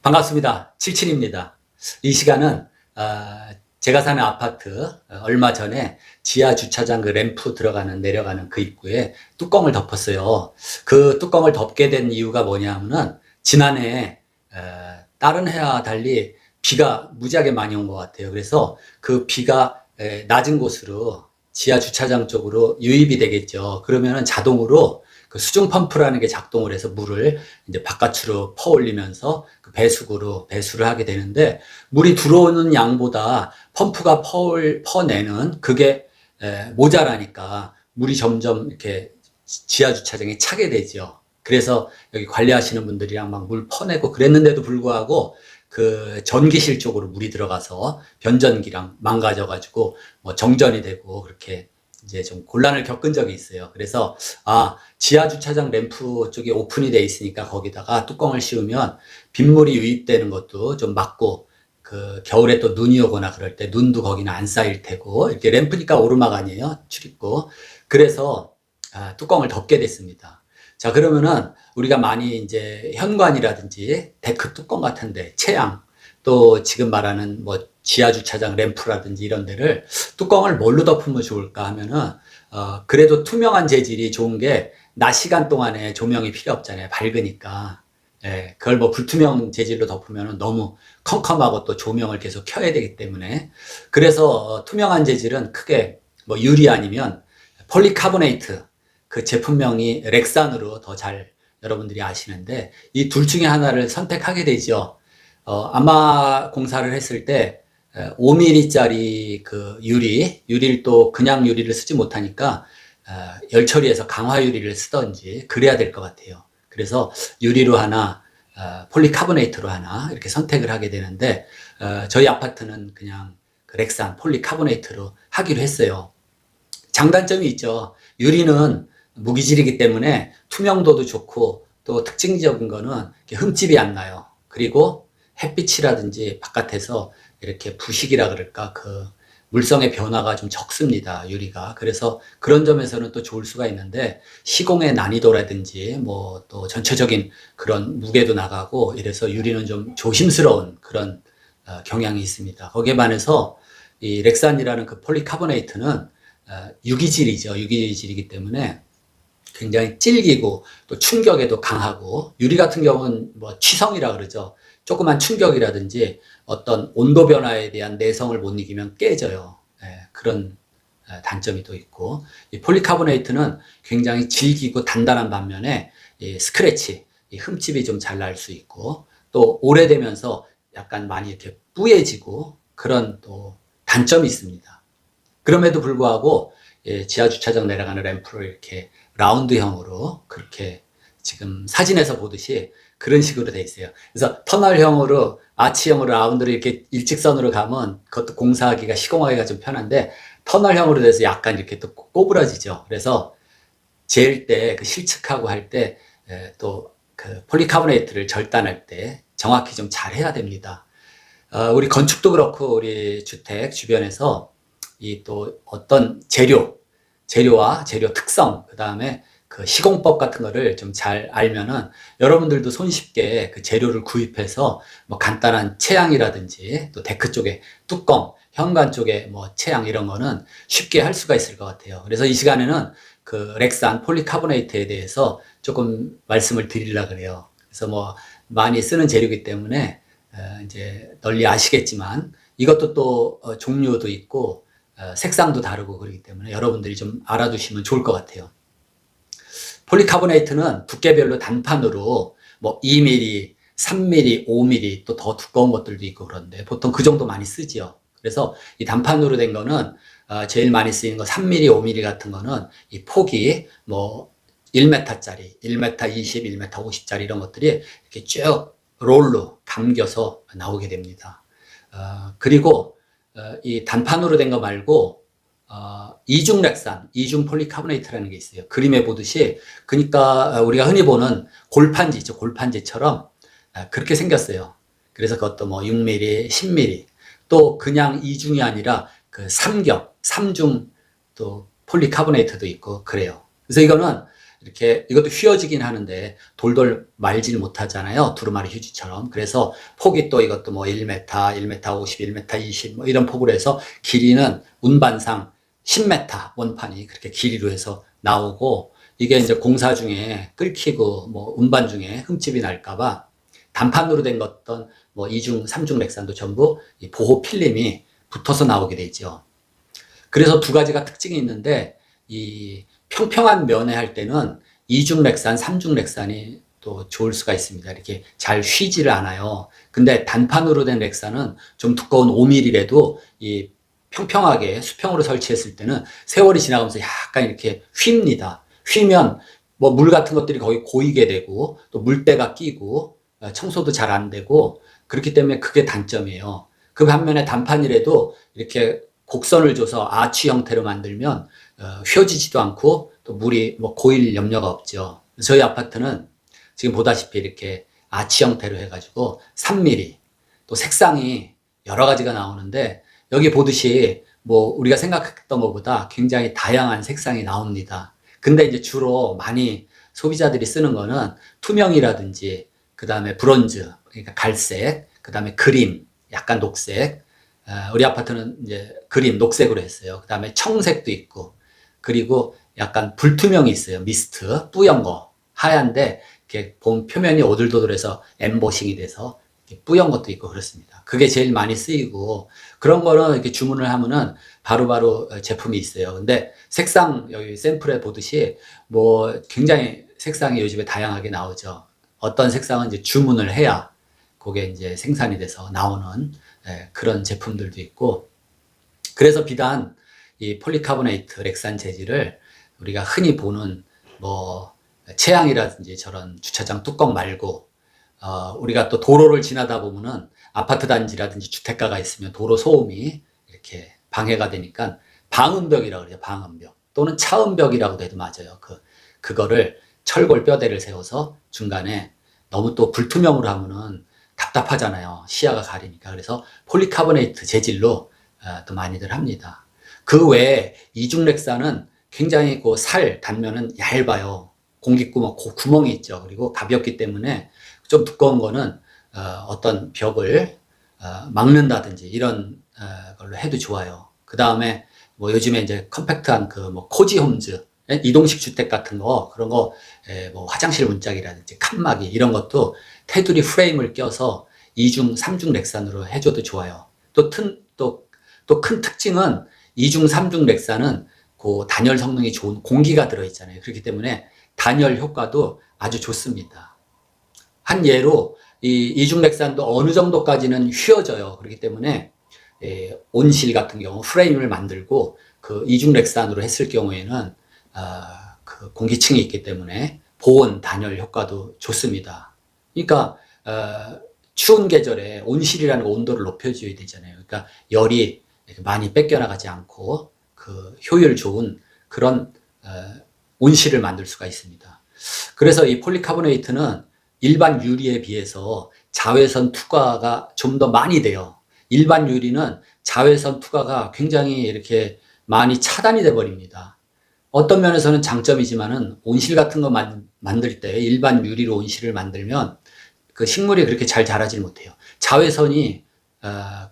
반갑습니다. 77입니다. 이 시간은 제가 사는 아파트 얼마 전에 지하 주차장 그 램프 들어가는 내려가는 그 입구에 뚜껑을 덮었어요. 그 뚜껑을 덮게 된 이유가 뭐냐면은 지난해 다른 해와 달리 비가 무지하게 많이 온 것 같아요. 그래서 그 비가 낮은 곳으로 지하 주차장 쪽으로 유입이 되겠죠. 그러면은 자동으로 그 수중 펌프라는 게 작동을 해서 물을 이제 바깥으로 퍼 올리면서 그 배수구로 배수를 하게 되는데, 물이 들어오는 양보다 펌프가 퍼내는 그게 모자라니까 물이 점점 이렇게 지하 주차장에 차게 되죠. 그래서 여기 관리하시는 분들이랑 막 물 퍼내고 그랬는데도 불구하고 그 전기실 쪽으로 물이 들어가서 변전기랑 망가져가지고 뭐 정전이 되고 그렇게 이제 좀 곤란을 겪은 적이 있어요. 그래서 지하 주차장 램프 쪽이 오픈이 돼 있으니까 거기다가 뚜껑을 씌우면 빗물이 유입되는 것도 좀 막고, 그 겨울에 또 눈이 오거나 그럴 때 눈도 거기는 안 쌓일 테고, 이렇게 램프니까 오르막 아니에요, 출입구. 그래서 뚜껑을 덮게 됐습니다. 자, 그러면은 우리가 많이 이제 현관이라든지 데크 뚜껑 같은데, 채양, 또 지금 말하는 뭐 지하 주차장 램프라든지 이런 데를 뚜껑을 뭘로 덮으면 좋을까 하면은 그래도 투명한 재질이 좋은 게 낮 시간 동안에 조명이 필요 없잖아요. 밝으니까. 예, 그걸 뭐 불투명 재질로 덮으면 너무 컴컴하고 또 조명을 계속 켜야 되기 때문에, 그래서 투명한 재질은 크게 뭐 유리 아니면 폴리카보네이트, 그 제품명이 렉산으로 더 잘 여러분들이 아시는데, 이 둘 중에 하나를 선택하게 되죠. 아마 공사를 했을 때 5mm짜리 그 유리를 또 그냥 유리를 쓰지 못하니까 열 처리해서 강화 유리를 쓰던지 그래야 될 것 같아요. 그래서 유리로 하나, 폴리카보네이트로 하나 이렇게 선택을 하게 되는데, 저희 아파트는 그냥 그 렉산 폴리카보네이트로 하기로 했어요. 장단점이 있죠. 유리는 무기질이기 때문에 투명도도 좋고, 또 특징적인 거는 흠집이 안 나요. 그리고 햇빛이라든지 바깥에서 이렇게 부식이라 그럴까, 그 물성의 변화가 좀 적습니다, 유리가. 그래서 그런 점에서는 또 좋을 수가 있는데, 시공의 난이도라든지 뭐 또 전체적인 그런 무게도 나가고 이래서 유리는 좀 조심스러운 그런 경향이 있습니다. 거기에 반해서 이 렉산이라는 그 폴리카보네이트는 유기질이죠. 유기질이기 때문에 굉장히 질기고 또 충격에도 강하고, 유리 같은 경우는 뭐 취성이라 그러죠. 조그만 충격이라든지 어떤 온도 변화에 대한 내성을 못 이기면 깨져요. 그런 단점이 또 있고, 이 폴리카보네이트는 굉장히 질기고 단단한 반면에 이 스크래치, 이 흠집이 좀 잘 날 수 있고, 또 오래되면서 약간 많이 이렇게 뿌얘지고 그런 또 단점이 있습니다. 그럼에도 불구하고 지하 주차장 내려가는 램프를 이렇게 라운드형으로, 그렇게 지금 사진에서 보듯이 그런 식으로 돼 있어요. 그래서 터널형으로, 아치형으로 라운드로 이렇게 일직선으로 가면 그것도 공사하기가, 시공하기가 좀 편한데, 터널형으로 돼서 약간 이렇게 또 꼬부러지죠. 그래서 재일 때, 그 실측하고 할 때, 또 그 폴리카보네이트를 절단할 때 정확히 좀 잘 해야 됩니다. 우리 건축도 그렇고 우리 주택 주변에서 이 또 어떤 재료와 재료 특성, 그 다음에 그 시공법 같은 거를 좀 잘 알면은 여러분들도 손쉽게 그 재료를 구입해서 뭐 간단한 채양이라든지, 또 데크 쪽에 뚜껑, 현관 쪽에 뭐 채양 이런 거는 쉽게 할 수가 있을 것 같아요. 그래서 이 시간에는 그 렉산 폴리카보네이트에 대해서 조금 말씀을 드리려고 그래요. 그래서 뭐 많이 쓰는 재료이기 때문에 이제 널리 아시겠지만, 이것도 또 종류도 있고 색상도 다르고 그렇기 때문에 여러분들이 좀 알아두시면 좋을 것 같아요. 폴리카보네이트는 두께별로 단판으로 뭐 2mm, 3mm, 5mm, 또 더 두꺼운 것들도 있고 그런데 보통 그 정도 많이 쓰지요. 그래서 이 단판으로 된 거는 제일 많이 쓰이는 거 3mm, 5mm 같은 거는 이 폭이 뭐 1m짜리, 1m 20, 1m 50짜리 이런 것들이 이렇게 쭉 롤로 감겨서 나오게 됩니다. 그리고 이 단판으로 된 거 말고 이중 렉산, 이중 폴리카보네이트라는 게 있어요. 그림에 보듯이, 그러니까 우리가 흔히 보는 골판지 있죠. 골판지처럼 그렇게 생겼어요. 그래서 그것도 뭐 6mm, 10mm, 또 그냥 이중이 아니라 그 삼중 또 폴리카보네이트도 있고 그래요. 그래서 이거는 이렇게 이것도 휘어지긴 하는데 돌돌 말질 못하잖아요. 두루마리 휴지처럼. 그래서 폭이 또 이것도 뭐 1m, 1m 50, 1m 20 뭐 이런 폭으로 해서 길이는 운반상 10m 원판이 그렇게 길이로 해서 나오고, 이게 이제 공사 중에 끓기고 뭐 운반 중에 흠집이 날까봐 단판으로 된 것던 뭐 2중, 3중 렉산도 전부 이 보호 필름이 붙어서 나오게 되죠. 그래서 두 가지가 특징이 있는데, 이 평평한 면에 할 때는 2중 렉산, 3중 렉산이 또 좋을 수가 있습니다. 이렇게 잘 휘지를 않아요. 근데 단판으로 된 렉산은 좀 두꺼운 5mm라도 이 평평하게 수평으로 설치했을 때는 세월이 지나가면서 약간 이렇게 휩니다. 휘면 뭐 물 같은 것들이 거기 고이게 되고 또 물때가 끼고 청소도 잘 안 되고, 그렇기 때문에 그게 단점이에요. 그 반면에 단판이라도 이렇게 곡선을 줘서 아치 형태로 만들면 휘어지지도 않고 또 물이 뭐 고일 염려가 없죠. 저희 아파트는 지금 보다시피 이렇게 아치 형태로 해가지고 3mm, 또 색상이 여러 가지가 나오는데, 여기 보듯이 뭐 우리가 생각했던 것보다 굉장히 다양한 색상이 나옵니다. 근데 이제 주로 많이 소비자들이 쓰는 거는 투명이라든지, 그 다음에 브론즈, 그러니까 갈색, 그 다음에 그린, 약간 녹색, 우리 아파트는 이제 그린, 녹색으로 했어요. 그 다음에 청색도 있고, 그리고 약간 불투명이 있어요. 미스트, 뿌연 거, 하얀데, 이렇게 본 표면이 오돌도돌해서 엠보싱이 돼서 뿌연 것도 있고 그렇습니다. 그게 제일 많이 쓰이고, 그런 거는 이렇게 주문을 하면은 바로바로 제품이 있어요. 근데 색상, 여기 샘플에 보듯이 뭐 굉장히 색상이 요즘에 다양하게 나오죠. 어떤 색상은 이제 주문을 해야 그게 이제 생산이 돼서 나오는 그런 제품들도 있고, 그래서 비단 이 폴리카보네이트 렉산 재질을 우리가 흔히 보는 뭐 채양이라든지 저런 주차장 뚜껑 말고, 우리가 또 도로를 지나다 보면은 아파트 단지라든지 주택가가 있으면 도로 소음이 이렇게 방해가 되니까 방음벽이라고 그래요. 방음벽 또는 차음벽이라고도 해도 맞아요. 그거를 철골 뼈대를 세워서 중간에, 너무 또 불투명으로 하면은 답답하잖아요. 시야가 가리니까. 그래서 폴리카보네이트 재질로 또 많이들 합니다. 그 외에 이중 렉산은 굉장히 그 살 단면은 얇아요. 공기구멍, 구멍이 있죠. 그리고 가볍기 때문에 좀 두꺼운 거는 어떤 벽을 막는다든지 이런 걸로 해도 좋아요. 그 다음에 뭐 요즘에 이제 컴팩트한 그 뭐 코지 홈즈, 이동식 주택 같은 거, 그런 거, 뭐 화장실 문짝이라든지 칸막이 이런 것도 테두리 프레임을 껴서 2중, 3중 렉산으로 해줘도 좋아요. 또 큰 특징은 2중, 3중 렉산은 그 단열 성능이 좋은 공기가 들어있잖아요. 그렇기 때문에 단열 효과도 아주 좋습니다. 한 예로 이 2중 렉산도 어느 정도까지는 휘어져요. 그렇기 때문에 온실 같은 경우 프레임을 만들고 그 2중 렉산으로 했을 경우에는 그 공기층이 있기 때문에 보온 단열 효과도 좋습니다. 그러니까 추운 계절에 온실이라는 거 온도를 높여줘야 되잖아요. 그러니까 열이 많이 뺏겨나가지 않고 그 효율 좋은 그런 온실을 만들 수가 있습니다. 그래서 이 폴리카보네이트는 일반 유리에 비해서 자외선 투과가 좀 더 많이 돼요. 일반 유리는 자외선 투과가 굉장히 이렇게 많이 차단이 돼 버립니다. 어떤 면에서는 장점이지만은 온실 같은 거 만들 때 일반 유리로 온실을 만들면 그 식물이 그렇게 잘 자라질 못해요. 자외선이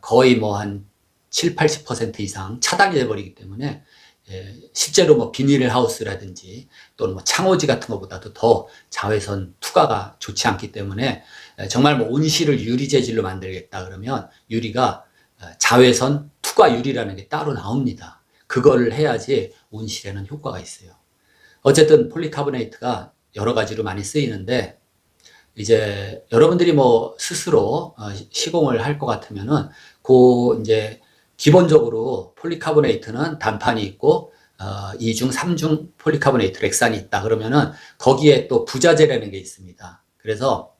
거의 뭐 한 7, 80% 이상 차단이 돼 버리기 때문에 실제로 뭐 비닐 하우스라든지 또는 뭐 창호지 같은 것보다도 더 자외선 투과가 좋지 않기 때문에, 정말 뭐 온실을 유리 재질로 만들겠다 그러면 유리가 자외선 투과 유리라는 게 따로 나옵니다. 그걸 해야지 온실에는 효과가 있어요. 어쨌든 폴리카보네이트가 여러 가지로 많이 쓰이는데, 이제 여러분들이 뭐 스스로 시공을 할 것 같으면은 이제 기본적으로 폴리카보네이트는 단판이 있고 2중, 3중 폴리카보네이트 렉산이 있다 그러면은 거기에 또 부자재라는 게 있습니다. 그래서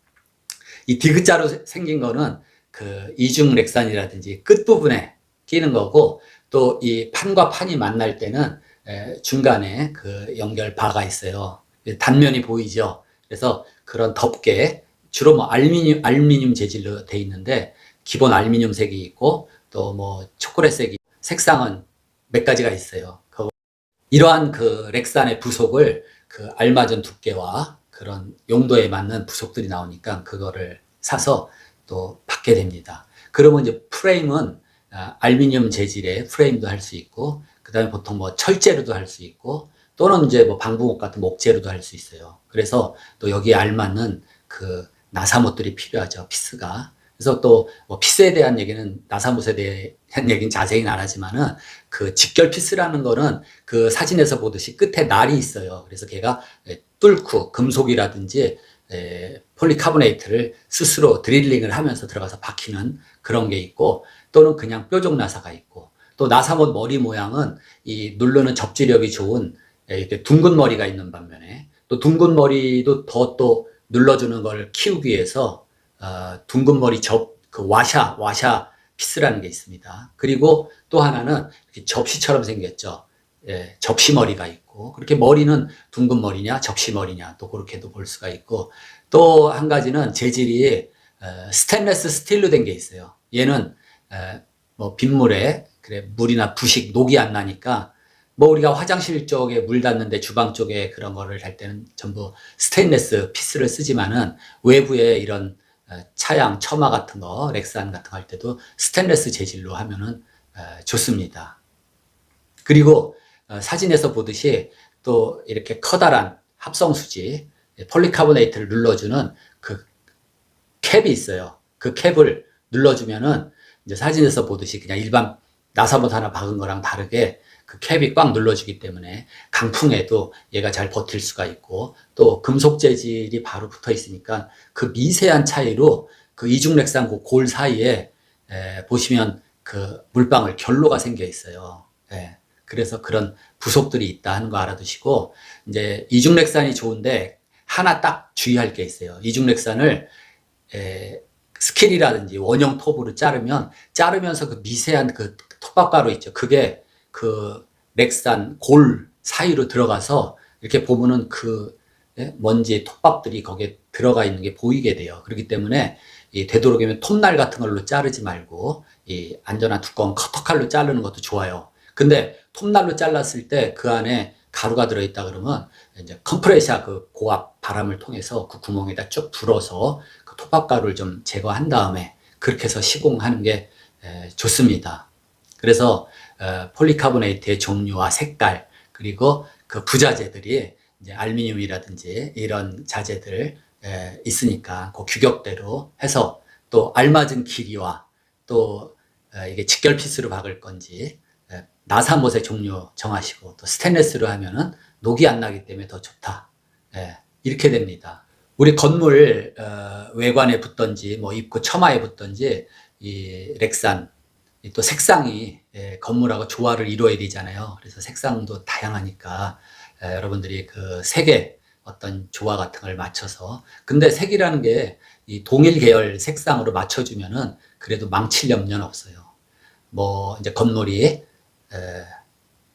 이 디귿자로 생긴 거는 그 2중 렉산이라든지 끝부분에 끼는 거고, 또 이 판과 판이 만날 때는 중간에 그 연결 바가 있어요. 단면이 보이죠. 그래서 그런 덮개, 주로 뭐 알루미늄 재질로 돼 있는데 기본 알루미늄 색이 있고 또 뭐 초콜릿색이, 색상은 몇 가지가 있어요. 이러한 그 렉산의 부속을 그 알맞은 두께와 그런 용도에 맞는 부속들이 나오니까 그거를 사서 또 받게 됩니다. 그러면 이제 프레임은 알루미늄 재질의 프레임도 할 수 있고, 그 다음에 보통 뭐 철재로도 할 수 있고, 또는 이제 뭐 방부목 같은 목재로도 할 수 있어요. 그래서 또 여기에 알맞는 그 나사못들이 필요하죠, 피스가. 그래서 또 뭐 피스에 대한 얘기는, 나사못에 대한 얘기는 자세히는 안 하지만은, 그 직결 피스라는 거는 그 사진에서 보듯이 끝에 날이 있어요. 그래서 걔가 뚫고 금속이라든지 폴리카보네이트를 스스로 드릴링을 하면서 들어가서 박히는 그런 게 있고, 또는 그냥 뾰족 나사가 있고, 또 나사못 머리 모양은 이 누르는 접지력이 좋은 이렇게 둥근 머리가 있는 반면에, 또 둥근 머리도 더 또 눌러주는 걸 키우기 위해서 둥근 머리 그 와샤 피스라는 게 있습니다. 그리고 또 하나는 이렇게 접시처럼 생겼죠. 예, 접시 머리가 있고, 그렇게 머리는 둥근 머리냐 접시 머리냐 또 그렇게도 볼 수가 있고, 또 한 가지는 재질이 스테인리스 스틸로 된 게 있어요. 얘는 뭐 빗물에 그래 물이나 부식 녹이 안 나니까, 뭐 우리가 화장실 쪽에 물 닿는데 주방 쪽에 그런 거를 할 때는 전부 스테인리스 피스를 쓰지만은, 외부에 이런 차양 처마 같은 거, 렉산 같은 거 할 때도 스테인리스 재질로 하면은 좋습니다. 그리고 사진에서 보듯이 또 이렇게 커다란 합성수지 폴리카보네이트를 눌러주는 그 캡이 있어요. 그 캡을 눌러주면은 이제 사진에서 보듯이 그냥 일반 나사못 하나 박은 거랑 다르게 그 캡이 꽉 눌러주기 때문에 강풍에도 얘가 잘 버틸 수가 있고, 또 금속 재질이 바로 붙어 있으니까 그 미세한 차이로 그 이중렉산 그 골 사이에 보시면 그 물방울 결로가 생겨 있어요. 그래서 그런 부속들이 있다 하는 거 알아두시고, 이제 이중렉산이 좋은데 하나 딱 주의할 게 있어요. 이중렉산을 스킬이라든지 원형 톱으로 자르면서 그 미세한 그 톱밥가루 있죠. 그게 그 렉산 골 사이로 들어가서 이렇게 보면은 그 먼지 톱밥들이 거기에 들어가 있는 게 보이게 돼요. 그렇기 때문에 되도록이면 톱날 같은 걸로 자르지 말고 이 안전한 두꺼운 커터칼로 자르는 것도 좋아요. 근데 톱날로 잘랐을 때 그 안에 가루가 들어있다 그러면 이제 컴프레셔 그 고압 바람을 통해서 그 구멍에다 쭉 불어서 그 톱밥 가루를 좀 제거한 다음에 그렇게 해서 시공하는 게 좋습니다. 그래서 폴리카보네이트의 종류와 색깔, 그리고 그 부자재들이 이제 알루미늄이라든지 이런 자재들 있으니까 그 규격대로 해서 또 알맞은 길이와 또 이게 직결 피스로 박을 건지 나사못의 종류 정하시고, 또 스테인리스로 하면은 녹이 안 나기 때문에 더 좋다. 이렇게 됩니다. 우리 건물 외관에 붙던지 뭐 입구 처마에 붙던지 이 렉산 또 색상이 건물하고 조화를 이루어야 되잖아요. 그래서 색상도 다양하니까 여러분들이 그 색의 어떤 조화 같은 걸 맞춰서, 근데 색이라는 게 이 동일 계열 색상으로 맞춰주면은 그래도 망칠 염려는 없어요. 뭐 이제 건물이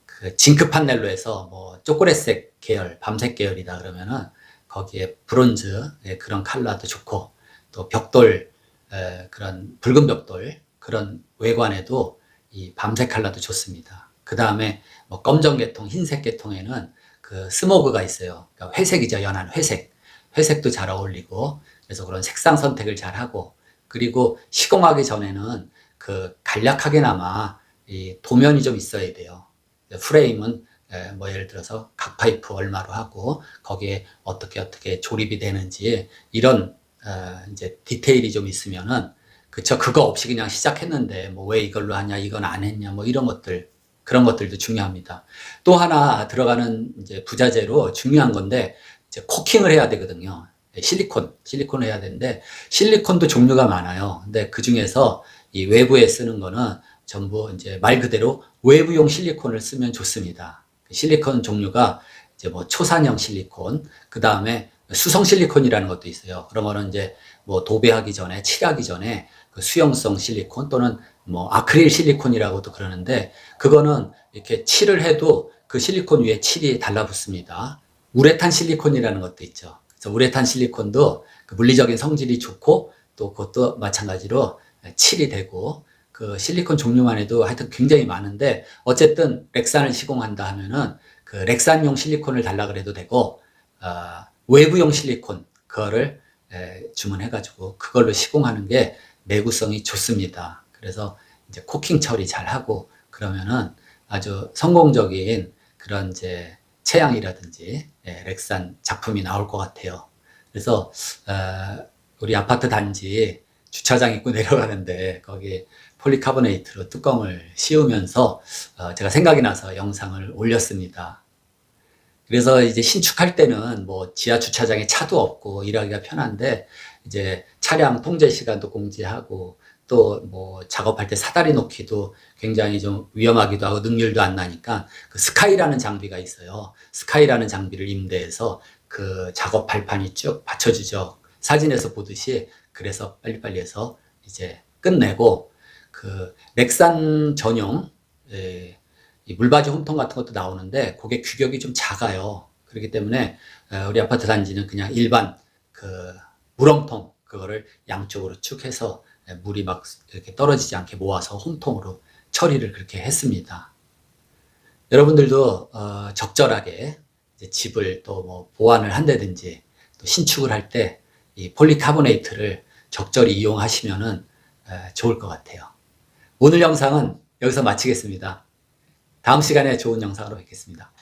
그 징크 판넬로 뭐 초콜릿색 계열, 밤색 계열이다 그러면은 거기에 브론즈 그런 컬러도 좋고, 또 벽돌 그런 붉은 벽돌 그런 외관에도 이 밤색 컬러도 좋습니다. 그 다음에 뭐 검정 계통, 흰색 계통에는 그 스모그가 있어요. 그러니까 회색이죠, 연한 회색. 회색도 잘 어울리고, 그래서 그런 색상 선택을 잘 하고, 그리고 시공하기 전에는 그 간략하게나마 이 도면이 좀 있어야 돼요. 프레임은 뭐 예를 들어서 각 파이프 얼마로 하고 거기에 어떻게 조립이 되는지 이런 이제 디테일이 좀 있으면은, 그쵸, 그거 없이 그냥 시작했는데 뭐 왜 이걸로 하냐, 이건 안 했냐, 뭐 이런 것들, 그런 것들도 중요합니다. 또 하나 들어가는 이제 부자재로 중요한 건데, 이제 코킹을 해야 되거든요. 실리콘을 해야 되는데, 실리콘도 종류가 많아요. 근데 그 중에서 이 외부에 쓰는 거는 전부 이제 말 그대로 외부용 실리콘을 쓰면 좋습니다. 실리콘 종류가 이제 뭐 초산형 실리콘, 그 다음에 수성 실리콘이라는 것도 있어요. 그런 거는 이제 뭐 도배하기 전에, 칠하기 전에 그 수용성 실리콘 또는 뭐 아크릴 실리콘이라고도 그러는데, 그거는 이렇게 칠을 해도 그 실리콘 위에 칠이 달라붙습니다. 우레탄 실리콘이라는 것도 있죠. 그래서 우레탄 실리콘도 그 물리적인 성질이 좋고, 또 그것도 마찬가지로 칠이 되고, 그 실리콘 종류만 해도 하여튼 굉장히 많은데, 어쨌든 렉산을 시공한다 하면은 그 렉산용 실리콘을 달라 그래도 되고, 외부용 실리콘 그거를 주문해가지고 그걸로 시공하는 게 내구성이 좋습니다. 그래서 이제 코킹 처리 잘 하고 그러면은 아주 성공적인 그런 이제 체양이라든지 렉산 작품이 나올 것 같아요. 그래서 우리 아파트 단지 주차장 입구 내려가는데 거기 폴리카보네이트로 뚜껑을 씌우면서 제가 생각이 나서 영상을 올렸습니다. 그래서 이제 신축할 때는 뭐 지하 주차장에 차도 없고 일하기가 편한데 이제 차량 통제 시간도 공지하고 또 뭐 작업할 때 사다리 놓기도 굉장히 좀 위험하기도 하고 능률도 안 나니까 그 스카이라는 장비가 있어요. 스카이라는 장비를 임대해서 그 작업 발판이 쭉 받쳐주죠. 사진에서 보듯이 그래서 빨리빨리 해서 이제 끝내고 그 렉산 전용 이 물받이 홈통 같은 것도 나오는데 그게 규격이 좀 작아요. 그렇기 때문에 우리 아파트 단지는 그냥 일반 그 물엉통 그거를 양쪽으로 쭉 해서 물이 막 이렇게 떨어지지 않게 모아서 홈통으로 처리를 그렇게 했습니다. 여러분들도 적절하게 이제 집을 또 뭐 보완을 한다든지 또 신축을 할 때 이 폴리카보네이트를 적절히 이용하시면은 좋을 것 같아요. 오늘 영상은 여기서 마치겠습니다. 다음 시간에 좋은 영상으로 뵙겠습니다.